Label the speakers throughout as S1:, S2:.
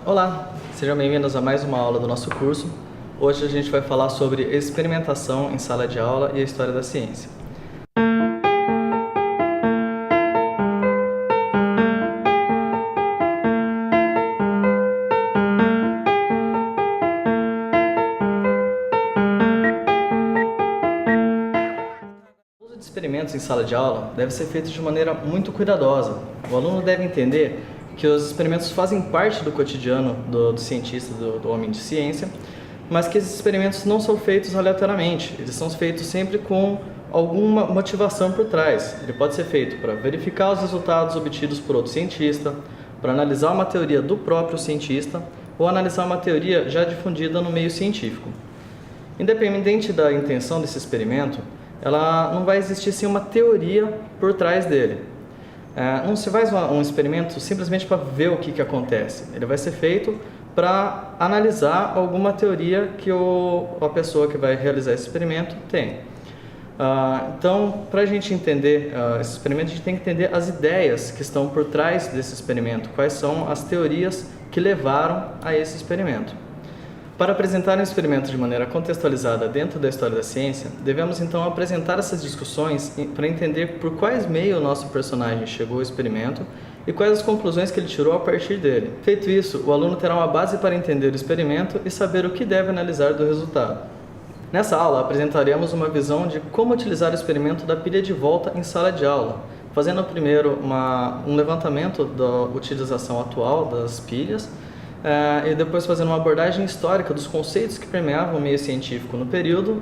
S1: Olá, sejam bem-vindos a mais uma aula do nosso curso. Hoje a gente vai falar sobre experimentação em sala de aula e a história da ciência. O uso de experimentos em sala de aula deve ser feito de maneira muito cuidadosa. O aluno deve entender que os experimentos fazem parte do cotidiano do cientista, do homem de ciência, mas que esses experimentos não são feitos aleatoriamente, eles são feitos sempre com alguma motivação por trás. Ele pode ser feito para verificar os resultados obtidos por outro cientista, para analisar uma teoria do próprio cientista ou analisar uma teoria já difundida no meio científico. Independente da intenção desse experimento, ela não vai existir sim uma teoria por trás dele. Não se faz um experimento simplesmente para ver o que acontece. Ele vai ser feito para analisar alguma teoria que a pessoa que vai realizar esse experimento tem. Então, para a gente entender esse experimento, a gente tem que entender as ideias que estão por trás desse experimento, quais são as teorias que levaram a esse experimento. Para apresentar um experimento de maneira contextualizada dentro da história da ciência, devemos então apresentar essas discussões para entender por quais meios o nosso personagem chegou ao experimento e quais as conclusões que ele tirou a partir dele. Feito isso, o aluno terá uma base para entender o experimento e saber o que deve analisar do resultado. Nessa aula, apresentaremos uma visão de como utilizar o experimento da pilha de volta em sala de aula, fazendo primeiro um levantamento da utilização atual das pilhas, e depois fazendo uma abordagem histórica dos conceitos que permeavam o meio científico no período,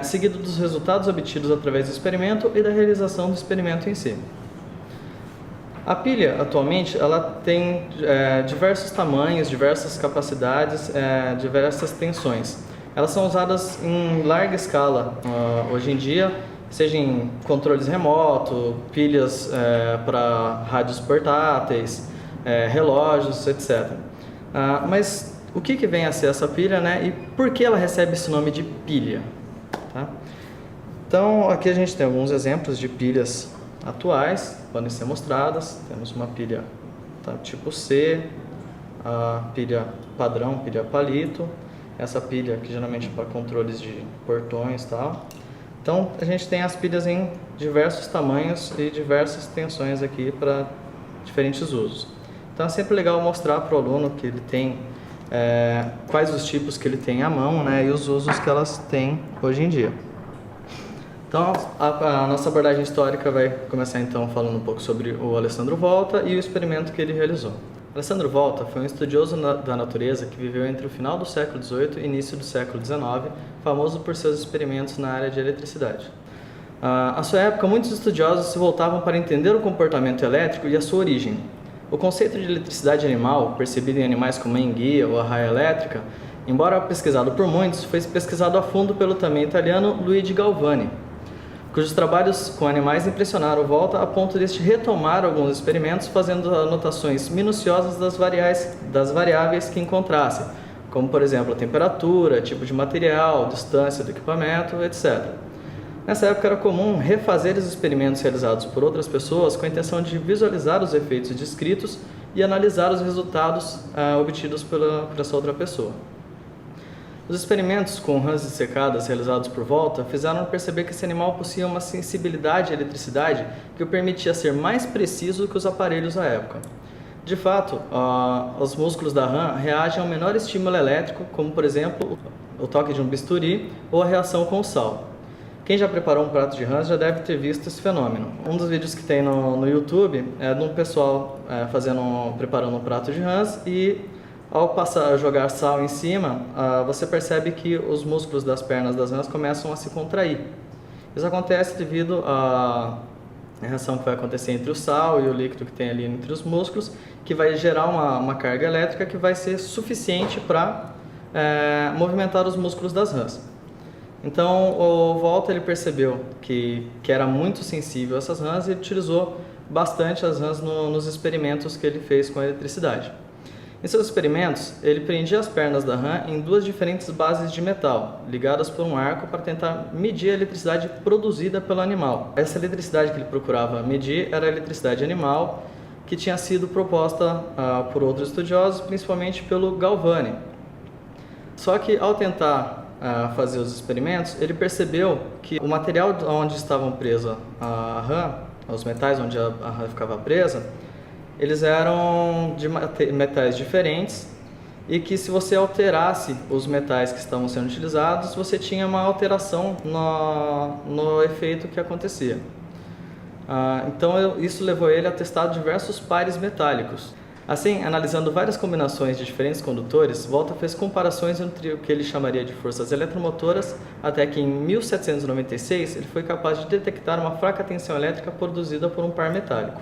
S1: seguido dos resultados obtidos através do experimento e da realização do experimento em si. A pilha, atualmente, ela tem diversos tamanhos, diversas capacidades, diversas tensões. Elas são usadas em larga escala hoje em dia, seja em controles remotos, pilhas para rádios portáteis, relógios, etc. Mas o que vem a ser essa pilha, né? E por que ela recebe esse nome de pilha? Tá? Então, aqui a gente tem alguns exemplos de pilhas atuais, podem ser mostradas. Temos uma pilha tipo C, a pilha padrão, pilha palito, essa pilha que geralmente é para controles de portões e tal. Então, a gente tem as pilhas em diversos tamanhos e diversas tensões aqui para diferentes usos. Então é sempre legal mostrar para o aluno que ele tem quais os tipos que ele tem à mão, né, e os usos que elas têm hoje em dia. Então a nossa abordagem histórica vai começar então falando um pouco sobre o Alessandro Volta e o experimento que ele realizou. Alessandro Volta foi um estudioso da natureza que viveu entre o final do século XVIII e início do século XIX, famoso por seus experimentos na área de eletricidade. À sua época, muitos estudiosos se voltavam para entender o comportamento elétrico e a sua origem. O conceito de eletricidade animal, percebido em animais como a enguia ou a raia elétrica, embora pesquisado por muitos, foi pesquisado a fundo pelo também italiano Luigi Galvani, cujos trabalhos com animais impressionaram Volta a ponto de este retomar alguns experimentos fazendo anotações minuciosas das variáveis que encontrasse, como por exemplo a temperatura, tipo de material, distância do equipamento, etc. Nessa época era comum refazer os experimentos realizados por outras pessoas com a intenção de visualizar os efeitos descritos e analisar os resultados obtidos por essa outra pessoa. Os experimentos com rãs dissecadas realizados por Volta fizeram perceber que esse animal possuía uma sensibilidade à eletricidade que o permitia ser mais preciso que os aparelhos à época. De fato, os músculos da rã reagem ao menor estímulo elétrico, como por exemplo o toque de um bisturi ou a reação com o sal. Quem já preparou um prato de rãs já deve ter visto esse fenômeno. Um dos vídeos que tem no YouTube é de um pessoal preparando um prato de rãs e ao jogar sal em cima, você percebe que os músculos das pernas das rãs começam a se contrair. Isso acontece devido à reação que vai acontecer entre o sal e o líquido que tem ali entre os músculos, que vai gerar uma carga elétrica que vai ser suficiente para movimentar os músculos das rãs. Então, o Volta ele percebeu que era muito sensível a essas rãs e utilizou bastante as rãs nos experimentos que ele fez com a eletricidade. Em seus experimentos, ele prendia as pernas da rã em duas diferentes bases de metal, ligadas por um arco para tentar medir a eletricidade produzida pelo animal. Essa eletricidade que ele procurava medir era a eletricidade animal, que tinha sido proposta por outros estudiosos, principalmente pelo Galvani. Só que ao tentar fazer os experimentos, ele percebeu que o material onde estavam presos a rã, os metais onde a rã ficava presa, eles eram de metais diferentes e que se você alterasse os metais que estavam sendo utilizados, você tinha uma alteração no efeito que acontecia. Então isso levou ele a testar diversos pares metálicos. Assim, analisando várias combinações de diferentes condutores, Volta fez comparações entre o que ele chamaria de forças eletromotoras, até que em 1796 ele foi capaz de detectar uma fraca tensão elétrica produzida por um par metálico.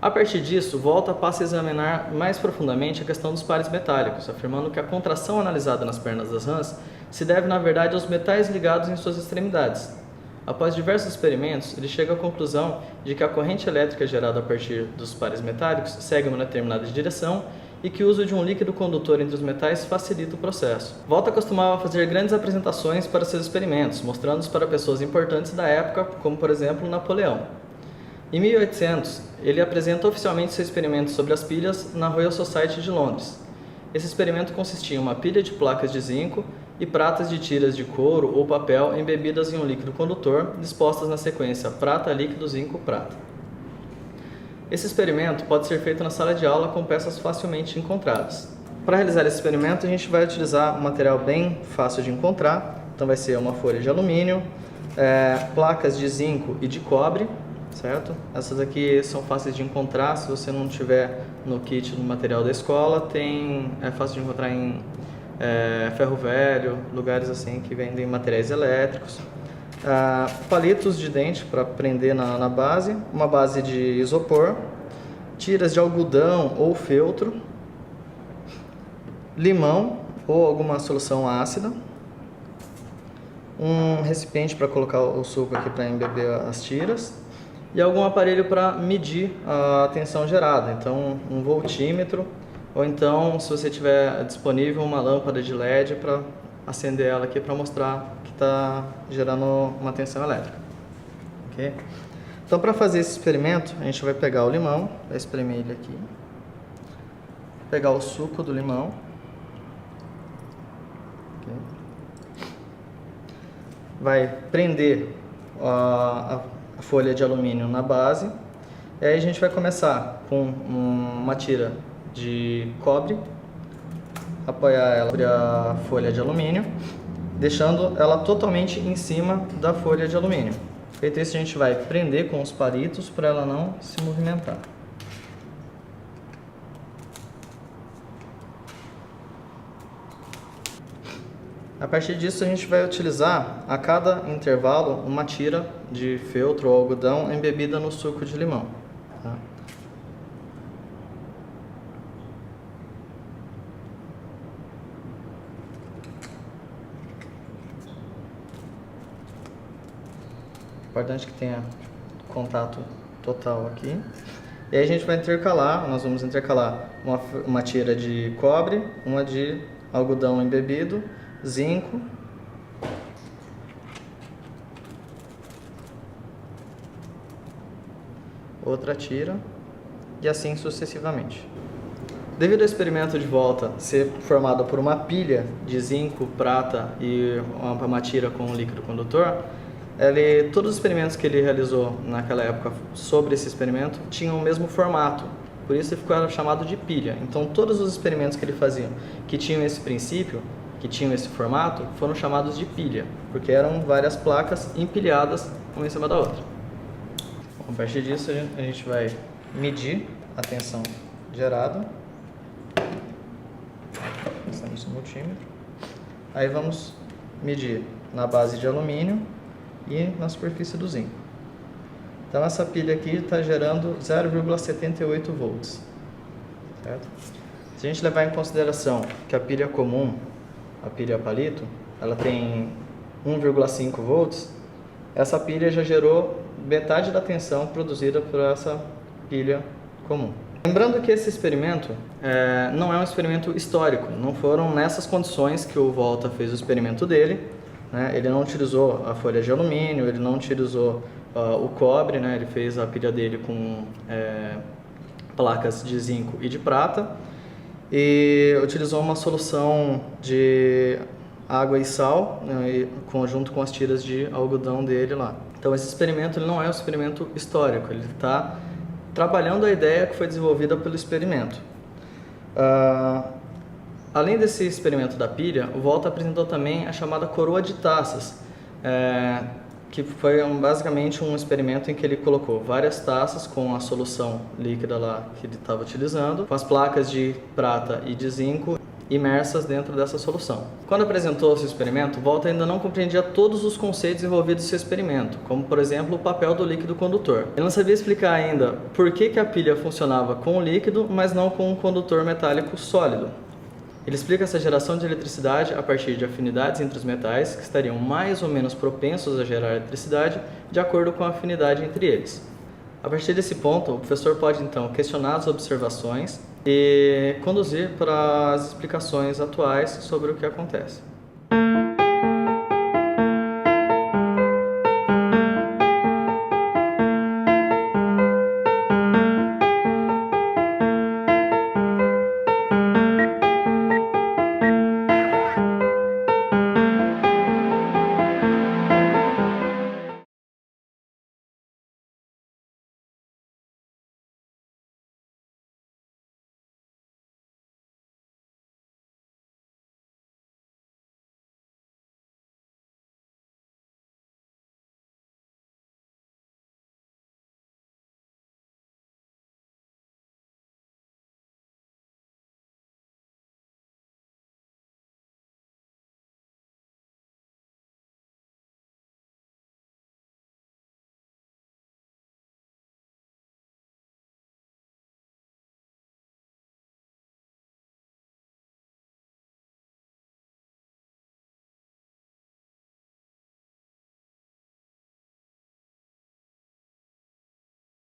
S1: A partir disso, Volta passa a examinar mais profundamente a questão dos pares metálicos, afirmando que a contração analisada nas pernas das rãs se deve, na verdade, aos metais ligados em suas extremidades. Após diversos experimentos, ele chega à conclusão de que a corrente elétrica gerada a partir dos pares metálicos segue uma determinada direção e que o uso de um líquido condutor entre os metais facilita o processo. Volta costumava fazer grandes apresentações para seus experimentos, mostrando-os para pessoas importantes da época, como por exemplo Napoleão. Em 1800, ele apresenta oficialmente seu experimento sobre as pilhas na Royal Society de Londres. Esse experimento consistia em uma pilha de placas de zinco e pratas de tiras de couro ou papel embebidas em um líquido condutor, dispostas na sequência prata, líquido, zinco, prata. Esse experimento pode ser feito na sala de aula com peças facilmente encontradas. Para realizar esse experimento, a gente vai utilizar um material bem fácil de encontrar, então vai ser uma folha de alumínio, placas de zinco e de cobre, certo? Essas aqui são fáceis de encontrar, se você não tiver no kit no material da escola, é fácil de encontrar em ferro velho, lugares assim que vendem materiais elétricos. Palitos de dente para prender na base, uma base de isopor, tiras de algodão ou feltro, limão ou alguma solução ácida, um recipiente para colocar o suco aqui para embeber as tiras e algum aparelho para medir a tensão gerada, então um voltímetro, ou então, se você tiver disponível, uma lâmpada de LED para acender ela aqui para mostrar que está gerando uma tensão elétrica. Okay? Então, para fazer esse experimento, a gente vai pegar o limão, vai espremer ele aqui, pegar o suco do limão, okay? Vai prender a folha de alumínio na base, e aí a gente vai começar com uma tira de cobre, apoiar ela sobre a folha de alumínio, deixando ela totalmente em cima da folha de alumínio. Feito isso, a gente vai prender com os palitos para ela não se movimentar. A partir disso, a gente vai utilizar a cada intervalo uma tira de feltro ou algodão embebida no suco de limão. Tá? Importante que tenha contato total aqui. E aí a gente vai intercalar, nós vamos intercalar uma tira de cobre, uma de algodão embebido, zinco, outra tira e assim sucessivamente. Devido ao experimento de Volta ser formado por uma pilha de zinco, prata e uma tira com um líquido condutor, todos os experimentos que ele realizou naquela época sobre esse experimento tinham o mesmo formato, por isso ele ficou chamado de pilha. Então todos os experimentos que ele fazia que tinham esse princípio, que tinham esse formato, foram chamados de pilha, porque eram várias placas empilhadas uma em cima da outra. Bom, a partir disso a gente vai medir a tensão gerada, passamos no multímetro, aí vamos medir na base de alumínio e na superfície do zinco. Então essa pilha aqui está gerando 0,78 volts, certo? Se a gente levar em consideração que a pilha comum, a pilha palito, ela tem 1,5 volts, essa pilha já gerou metade da tensão produzida por essa pilha comum. Lembrando que esse experimento não é um experimento histórico, não foram nessas condições que o Volta fez o experimento dele. Ele não utilizou a folha de alumínio, ele não utilizou o cobre, ele fez a pilha dele com placas de zinco e de prata e utilizou uma solução de água e sal, né, junto com as tiras de algodão dele lá. Então esse experimento ele não é um experimento histórico, ele está trabalhando a ideia que foi desenvolvida pelo experimento. Além desse experimento da pilha, o Volta apresentou também a chamada coroa de taças, que foi basicamente um experimento em que ele colocou várias taças com a solução líquida lá que ele estava utilizando, com as placas de prata e de zinco imersas dentro dessa solução. Quando apresentou esse experimento, Volta ainda não compreendia todos os conceitos envolvidos nesse experimento, como por exemplo o papel do líquido condutor. Ele não sabia explicar ainda por que a pilha funcionava com o líquido, mas não com um condutor metálico sólido. Ele explica essa geração de eletricidade a partir de afinidades entre os metais que estariam mais ou menos propensos a gerar eletricidade de acordo com a afinidade entre eles. A partir desse ponto, o professor pode então questionar as observações e conduzir para as explicações atuais sobre o que acontece.